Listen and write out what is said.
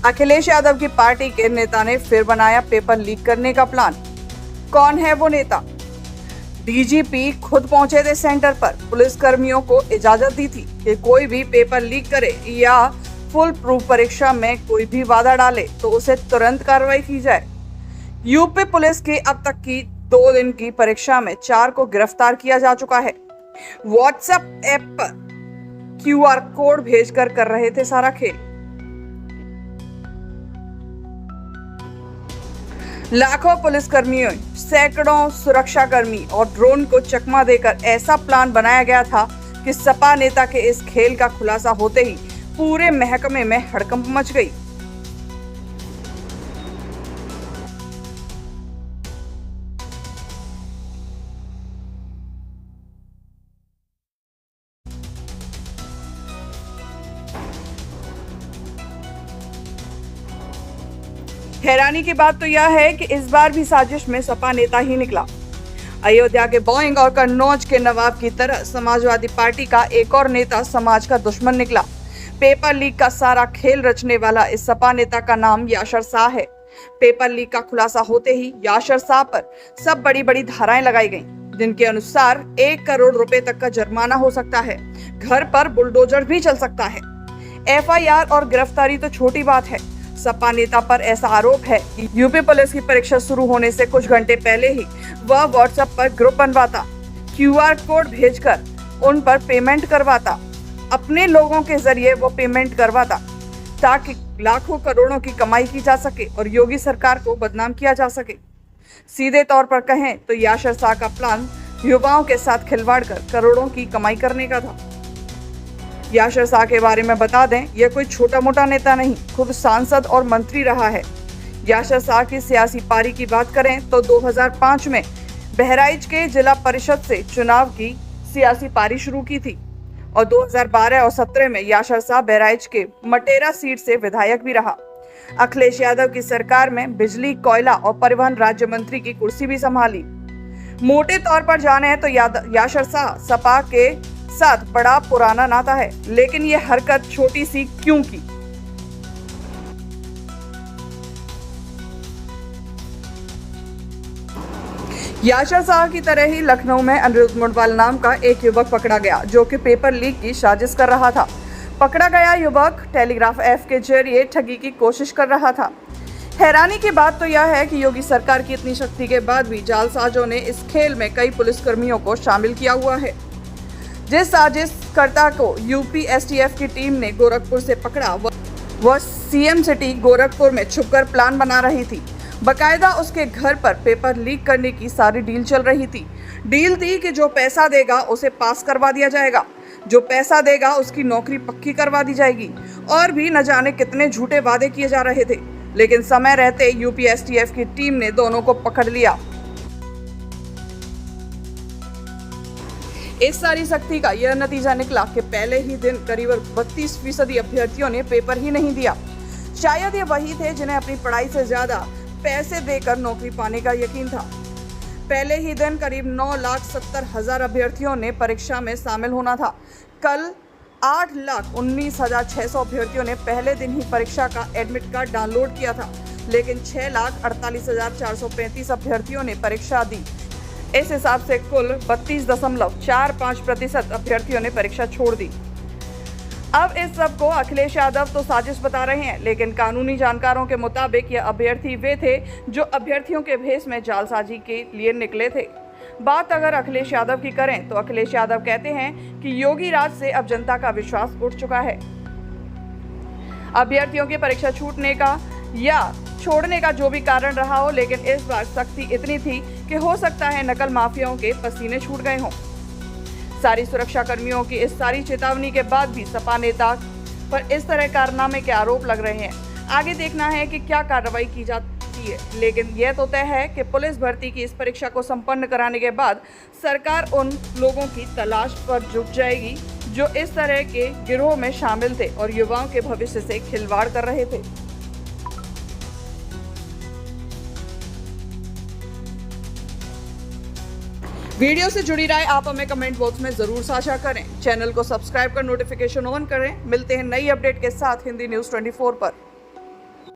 अखिलेश यादव की पार्टी के नेता ने फिर बनाया पेपर लीक करने का प्लान। कौन है वो नेता? डीजीपी खुद पहुंचे थे सेंटर पर। पुलिस कर्मियों को इजाजत दी थी कि कोई भी पेपर लीक करे या फुल प्रूफ परीक्षा में कोई भी वादा डाले तो उसे तुरंत कार्रवाई की जाए। यूपी पुलिस की अब तक की 2 दिन की परीक्षा में 4 को गिरफ्तार किया जा चुका है। व्हाट्सएप ऐप पर क्यूआर कोड भेजकर कर रहे थे सारा खेल। लाखों पुलिसकर्मियों, सैकड़ों सुरक्षाकर्मी और ड्रोन को चकमा देकर ऐसा प्लान बनाया गया था कि सपा नेता के इस खेल का खुलासा होते ही पूरे महकमे में हड़कंप मच गई। हैरानी की बात तो यह है कि इस बार भी साजिश में सपा नेता ही निकला। अयोध्या के बोइंग और कन्नौज के नवाब की तरह समाजवादी पार्टी का एक और नेता समाज का दुश्मन निकला। पेपर लीक का सारा खेल रचने वाला इस सपा नेता का नाम याशर शाह है। पेपर लीक का खुलासा होते ही याशर शाह पर सब बड़ी बड़ी धाराएं लगाई गईं, जिनके अनुसार 1 करोड़ रुपए तक का जुर्माना हो सकता है। घर पर बुलडोजर भी चल सकता है। एफआईआर और गिरफ्तारी तो छोटी बात है। सपा नेता पर ऐसा आरोप है कि यूपी पुलिस की परीक्षा शुरू होने से कुछ घंटे पहले ही वह व्हाट्सएप पर ग्रुप बनवाता, क्यूआर कोड भेजकर उन पर पेमेंट करवाता, अपने लोगों के जरिए वो पेमेंट करवाता ताकि लाखों करोड़ों की कमाई की जा सके और योगी सरकार को बदनाम किया जा सके। सीधे तौर पर कहें तो याशर शाह का प्लान युवाओं के साथ खिलवाड़ कर करोड़ों की कमाई करने का था। याशर शाह के बारे में बता दें, यह कोई छोटा मोटा नेता नहीं, खुद सांसद और मंत्री रहा है। याशर शाह की सियासी पारी की बात करें तो 2005 में बहराइच के जिला परिषद से चुनाव की सियासी पारी शुरू की थी और 2012 और 17 में याशर शाह बहराइच के मटेरा सीट से विधायक भी रहा। अखिलेश यादव की सरकार में बिजली, कोयला और परिवहन राज्य मंत्री की कुर्सी भी संभाली। मोटे तौर पर जाने तो याशर शाह सपा के साथ बड़ा पुराना नाता है, लेकिन ये हरकत छोटी सी क्यों की? याशर शाह की तरह ही लखनऊ में अनिरुद्ध मुंडवाल नाम का एक युवक पकड़ा गया, जो कि पेपर लीक की साजिश कर रहा था। पकड़ा गया युवक टेलीग्राफ ऐप के जरिए ठगी की कोशिश कर रहा था। हैरानी की बात तो यह है कि योगी सरकार की इतनी शक्ति के बाद भी जालसाजों ने इस खेल में कई पुलिसकर्मियों को शामिल किया हुआ है। जिस साजिशकर्ता को यूपी एसटीएफ की टीम ने गोरखपुर से पकड़ा, वह सीएम सिटी गोरखपुर में छुपकर प्लान बना रही थी। बकायदा उसके घर पर पेपर लीक करने की सारी डील चल रही थी। डील थी कि जो पैसा देगा उसे पास करवा दिया जाएगा, जो पैसा देगा उसकी नौकरी पक्की करवा दी जाएगी, और भी न जाने कितने झूठे वादे किए जा रहे थे। लेकिन समय रहते यूपी एसटीएफ की टीम ने दोनों को पकड़ लिया। इस सारी सख्ती का यह नतीजा निकला कि पहले ही दिन करीब 32% अभ्यर्थियों ने पेपर ही नहीं दिया। शायद ये वही थे जिन्हें अपनी पढ़ाई से ज्यादा पैसे देकर नौकरी पाने का यकीन था। पहले ही दिन करीब 9,70,000 अभ्यर्थियों ने परीक्षा में शामिल होना था। कल 8,19,600 अभ्यर्थियों ने पहले दिन ही परीक्षा का एडमिट कार्ड डाउनलोड किया था, लेकिन 6,48,435 अभ्यर्थियों ने परीक्षा दी। इस हिसाब से कुल 32.45% अभ्यर्थियों ने परीक्षा छोड़ दी। अब इस सब को अखिलेश यादव तो साजिश बता रहे हैं, लेकिन कानूनी जानकारों के मुताबिक ये अभ्यर्थी वे थे जो अभ्यर्थियों के भेष में जालसाजी के लिए निकले थे। बात अगर अखिलेश यादव की करें तो अखिलेश यादव कहते हैं कि योगी राज से अब जनता का विश्वास उठ चुका है। अभ्यर्थियों की परीक्षा छूटने का या छोड़ने का जो भी कारण रहा हो, लेकिन इस बार सख्ती इतनी थी कि हो सकता है नकल माफियाओं के पसीने छूट गए हों। सारी सुरक्षा कर्मियों की इस सारी चेतावनी के बाद भी सपा नेता पर इस तरह कारनामे के आरोप लग रहे हैं। आगे देखना है कि क्या कार्रवाई की जाती है, लेकिन यह तो तय है कि पुलिस भर्ती की इस परीक्षा को संपन्न कराने के बाद सरकार उन लोगों की तलाश पर जुट जाएगी जो इस तरह के गिरोह में शामिल थे और युवाओं के भविष्य से खिलवाड़ कर रहे थे। वीडियो से जुड़ी राय आप हमें कमेंट बॉक्स में जरूर साझा करें। चैनल को सब्सक्राइब कर नोटिफिकेशन ऑन करें। मिलते हैं नई अपडेट के साथ हिंदी न्यूज़ 24 पर।